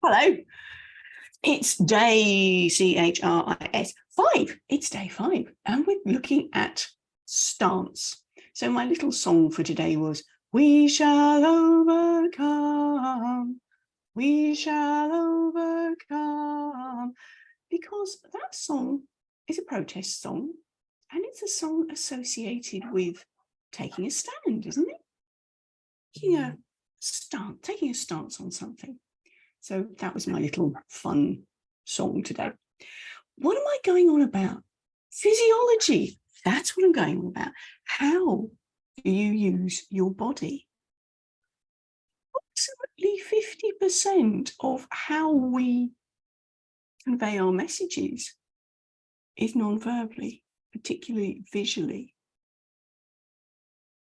Hello. It's day CHRIS 5. It's day 5, and we're looking at stance. So my little song for today was, we shall overcome, we shall overcome, because that song is a protest song, and it's a song associated with taking a stand, isn't it? Taking a stance on something. So that was my little fun song today. What am I going on about? Physiology. That's what I'm going on about. How do you use your body? Approximately 50% of how we convey our messages is non-verbally, particularly visually.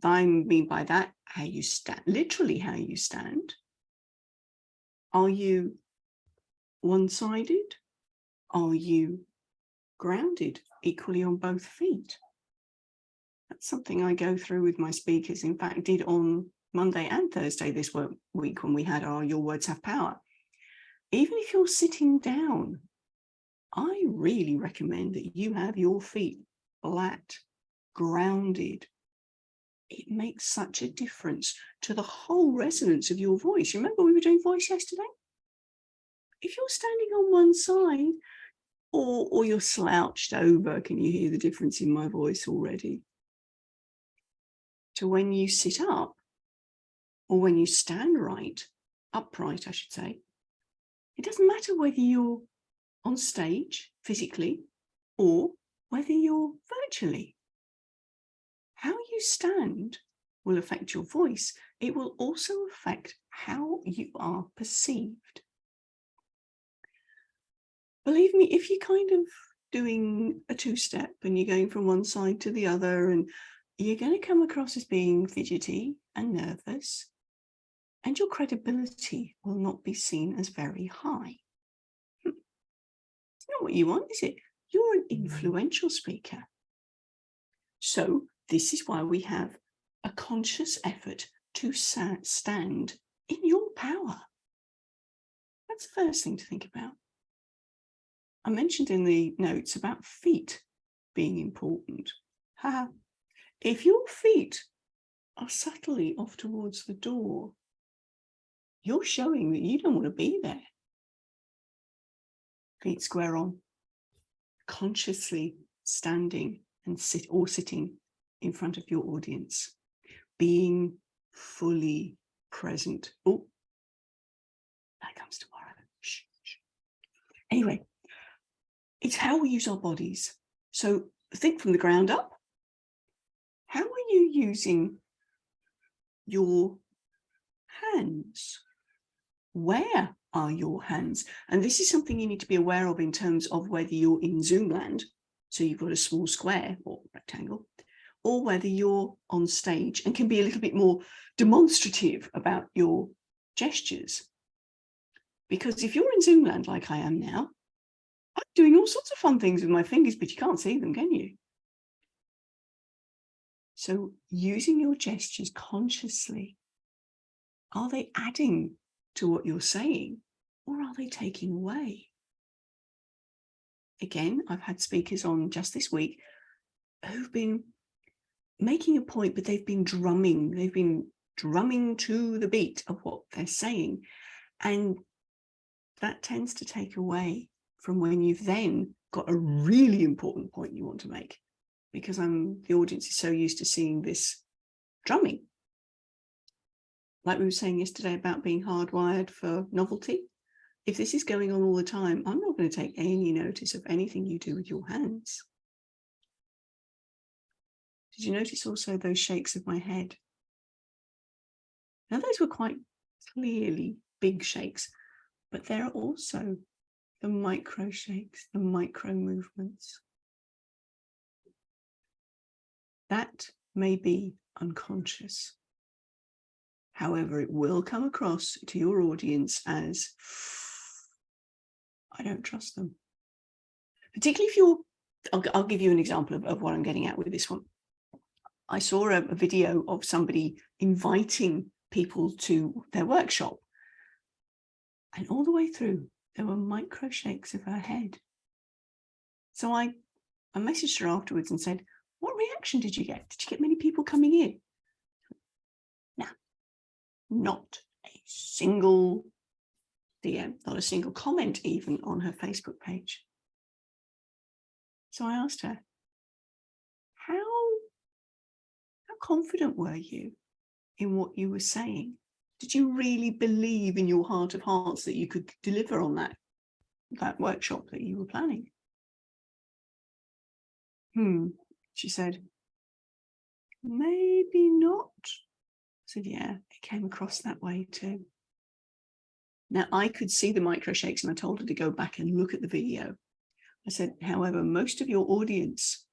I mean by that, how you stand, literally how you stand. Are you one-sided? Are you grounded equally on both feet? That's something I go through with my speakers. In fact, did on Monday and Thursday this week when we had our Your Words Have Power. Even if you're sitting down, I really recommend that you have your feet flat, grounded. It makes such a difference to the whole resonance of your voice. Remember we were doing voice yesterday? If you're standing on one side or you're slouched over, can you hear the difference in my voice already? To when you sit up or when you stand upright, I should say, it doesn't matter whether you're on stage physically or whether you're virtually. How you stand will affect your voice. It will also affect how you are perceived. Believe me, if you're kind of doing a two-step and you're going from one side to the other, and you're going to come across as being fidgety and nervous, and your credibility will not be seen as very high. It's not what you want, is it? You're an influential speaker. So this is why we have a conscious effort to stand in your power. That's the first thing to think about. I mentioned in the notes about feet being important. If your feet are subtly off towards the door, you're showing that you don't want to be there. Feet square on, consciously standing and sitting in front of your audience, being fully present. Oh, that comes tomorrow. Shh. Anyway, it's how we use our bodies. So think from the ground up. How are you using your hands? Where are your hands? And this is something you need to be aware of in terms of whether you're in Zoom land, so you've got a small square or rectangle, or whether you're on stage and can be a little bit more demonstrative about your gestures. Because if you're in Zoom land like I am now, I'm doing all sorts of fun things with my fingers, but you can't see them, can you? So using your gestures consciously, are they adding to what you're saying, or are they taking away? Again, I've had speakers on just this week who've been making a point, but they've been drumming. They've been drumming to the beat of what they're saying. And that tends to take away from when you've then got a really important point you want to make, because the audience is so used to seeing this drumming. Like we were saying yesterday about being hardwired for novelty. If this is going on all the time, I'm not going to take any notice of anything you do with your hands. Did you notice also those shakes of my head? Now, those were quite clearly big shakes, but there are also the micro shakes, the micro movements. That may be unconscious. However, it will come across to your audience as, I don't trust them. Particularly if you're, I'll give you an example of what I'm getting at with this one. I saw a video of somebody inviting people to their workshop. And all the way through, there were micro shakes of her head. So I messaged her afterwards and said, what reaction did you get? Did you get many people coming in? No, not a single DM, not a single comment even on her Facebook page. So I asked her, how confident were you in what you were saying? Did you really believe in your heart of hearts that you could deliver on that workshop that you were planning? She said, maybe not. I said, yeah, it came across that way too. Now, I could see the micro shakes and I told her to go back and look at the video. I said, however, most of your audience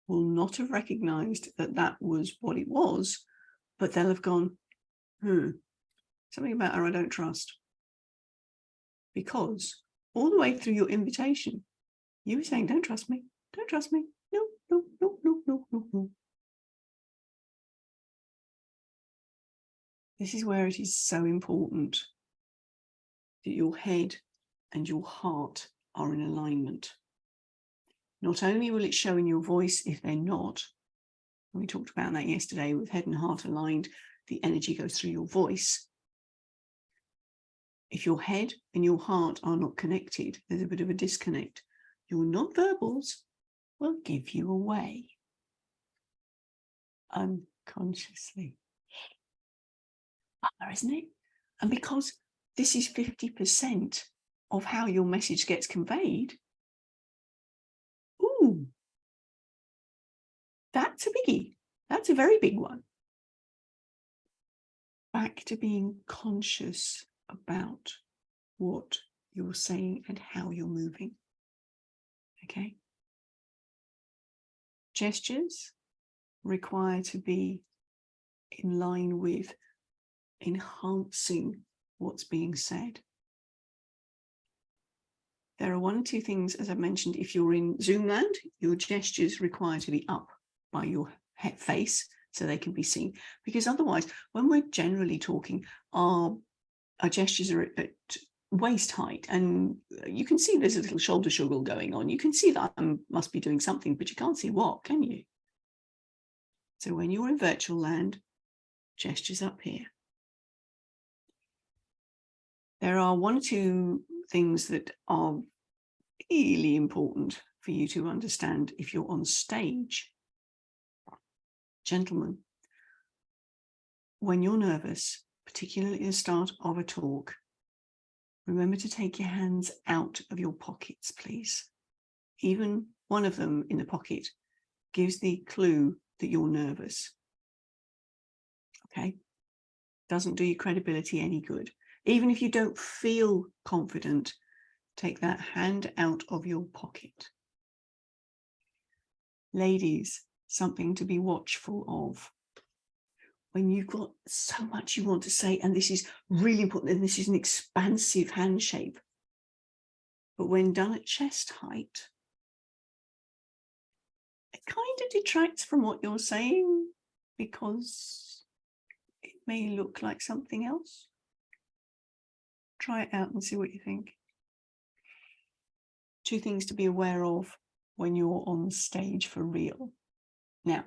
will not have recognized that that was what it was, but they'll have gone, something about her I don't trust. Because all the way through your invitation, you were saying, don't trust me, don't trust me. No, no, no, no, no, no, no. This is where it is so important that your head and your heart are in alignment. Not only will it show in your voice if they're not, and we talked about that yesterday, with head and heart aligned, the energy goes through your voice. If your head and your heart are not connected, there's a bit of a disconnect. Your non-verbals will give you away unconsciously. Isn't it? And because this is 50% of how your message gets conveyed, that's a biggie. That's a very big one. Back to being conscious about what you're saying and how you're moving. Okay? Gestures require to be in line with enhancing what's being said. There are one or two things, as I mentioned, if you're in Zoom land, your gestures require to be up by your face so they can be seen. Because otherwise, when we're generally talking, our gestures are at waist height, and you can see there's a little shoulder shuffle going on. You can see that I must be doing something, but you can't see what, can you? So when you're in virtual land, gestures up here. There are one or two things that are really important for you to understand if you're on stage. Gentlemen, when you're nervous, particularly at the start of a talk, remember to take your hands out of your pockets, please. Even one of them in the pocket gives the clue that you're nervous. Okay? Doesn't do your credibility any good. Even if you don't feel confident, take that hand out of your pocket. Ladies, something to be watchful of. When you've got so much you want to say, and this is really important, and this is an expansive hand shape, but when done at chest height, it kind of detracts from what you're saying because it may look like something else. Try it out and see what you think. Two things to be aware of when you're on stage for real. Now,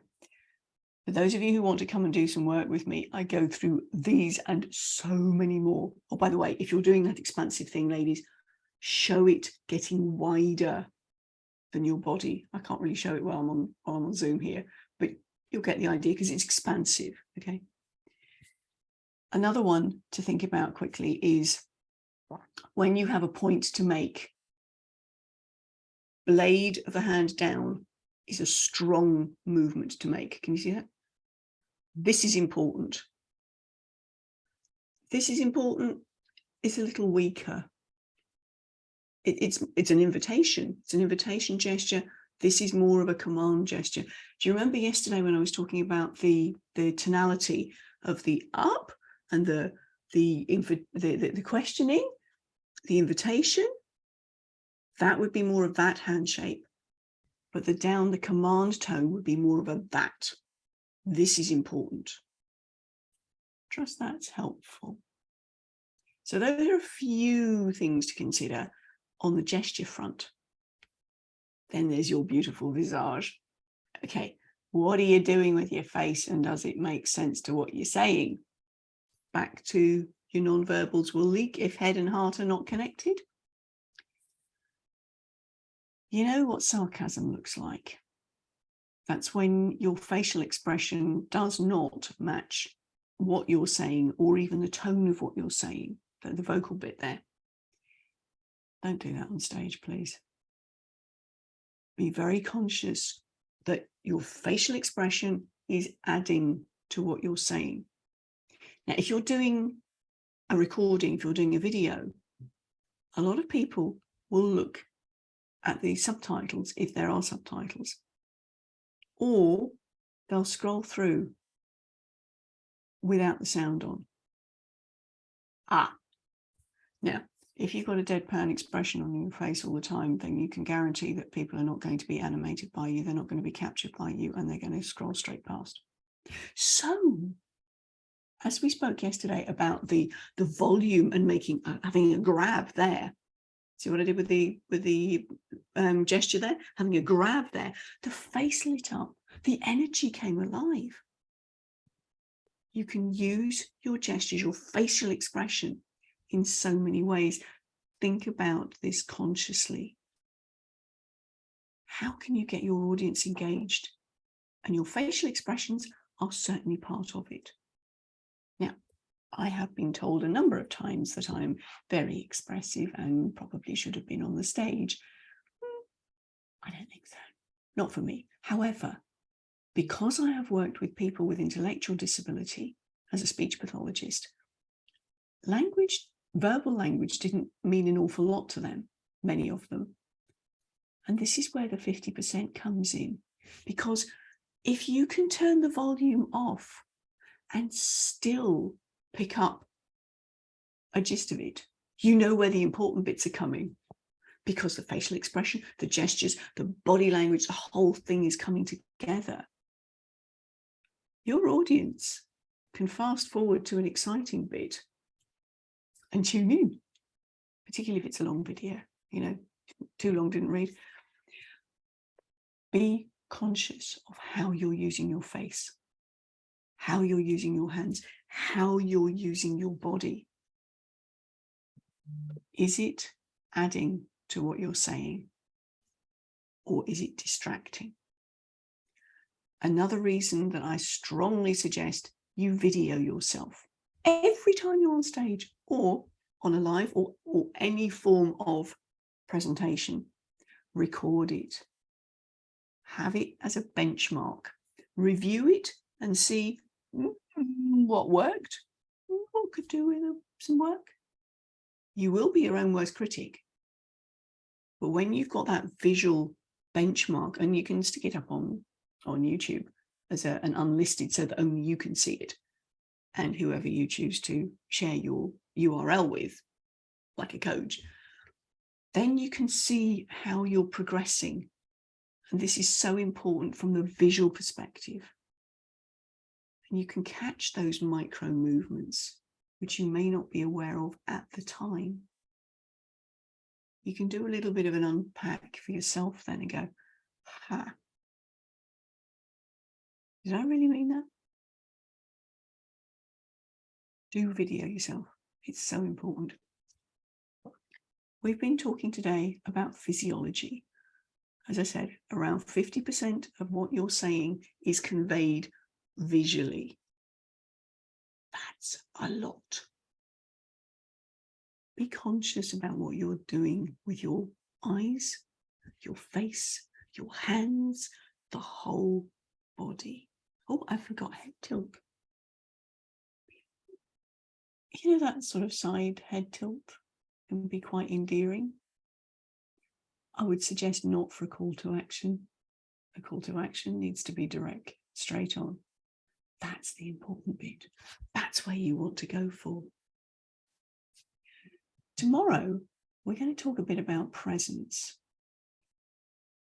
for those of you who want to come and do some work with me, I go through these and so many more. Oh, by the way, if you're doing that expansive thing, ladies, show it getting wider than your body. I can't really show it while I'm on Zoom here, but you'll get the idea because it's expansive, okay? Another one to think about quickly is when you have a point to make, blade of the hand down is a strong movement to make. Can you see that? This is important. This is important. It's a little weaker. It's an invitation. It's an invitation gesture. This is more of a command gesture. Do you remember yesterday when I was talking about the tonality of the up and the questioning, the invitation? That would be more of that hand shape. But the down, the command tone would be more of a that. This is important. Trust that's helpful. So those are a few things to consider on the gesture front. Then there's your beautiful visage. Okay, what are you doing with your face, and does it make sense to what you're saying? Back to your non-verbals will leak if head and heart are not connected. You know what sarcasm looks like? That's when your facial expression does not match what you're saying, or even the tone of what you're saying, the vocal bit there. Don't do that on stage, please. Be very conscious that your facial expression is adding to what you're saying. Now, if you're doing a recording, if you're doing a video, a lot of people will look at the subtitles, if there are subtitles, or they'll scroll through without the sound on. Now, if you've got a deadpan expression on your face all the time, then you can guarantee that people are not going to be animated by you, they're not going to be captured by you, and they're going to scroll straight past. So, as we spoke yesterday about the volume and having a grab there. See what I did with the gesture there? Having a grab there. The face lit up. The energy came alive. You can use your gestures, your facial expression in so many ways. Think about this consciously. How can you get your audience engaged? And your facial expressions are certainly part of it. Now, I have been told a number of times that I'm very expressive and probably should have been on the stage. I don't think so. Not for me. However, because I have worked with people with intellectual disability as a speech pathologist, verbal language didn't mean an awful lot to them, many of them. And this is where the 50% comes in. Because if you can turn the volume off and still pick up a gist of it, you know where the important bits are coming, because the facial expression, the gestures, the body language, the whole thing is coming together. Your audience can fast forward to an exciting bit and tune in, particularly if it's a long video, too long didn't read. Be conscious of how you're using your face, how you're using your hands, how you're using your body. Is it adding to what you're saying, or is it distracting? Another reason that I strongly suggest you video yourself every time you're on stage or on a live or any form of presentation. Record it. Have it as a benchmark. Review it and see what worked, what could do with some work. You will be your own worst critic. But when you've got that visual benchmark, and you can stick it up on YouTube as an unlisted so that only you can see it, and whoever you choose to share your URL with, like a coach, then you can see how you're progressing. And this is so important from the visual perspective. And you can catch those micro movements, which you may not be aware of at the time. You can do a little bit of an unpack for yourself then and go, did I really mean that? Do video yourself. It's so important. We've been talking today about physiology. As I said, around 50% of what you're saying is conveyed visually. That's a lot. Be conscious about what you're doing with your eyes, your face, your hands, the whole body. Oh, I forgot head tilt. That sort of side head tilt can be quite endearing. I would suggest not for a call to action. A call to action needs to be direct, straight on. That's the important bit. That's where you want to go for. Tomorrow, we're going to talk a bit about presence.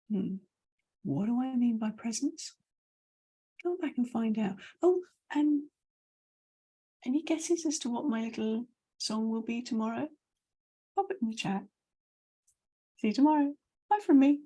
What do I mean by presence? Go back and find out. Oh, and any guesses as to what my little song will be tomorrow, pop it in the chat. See you tomorrow. Bye from me.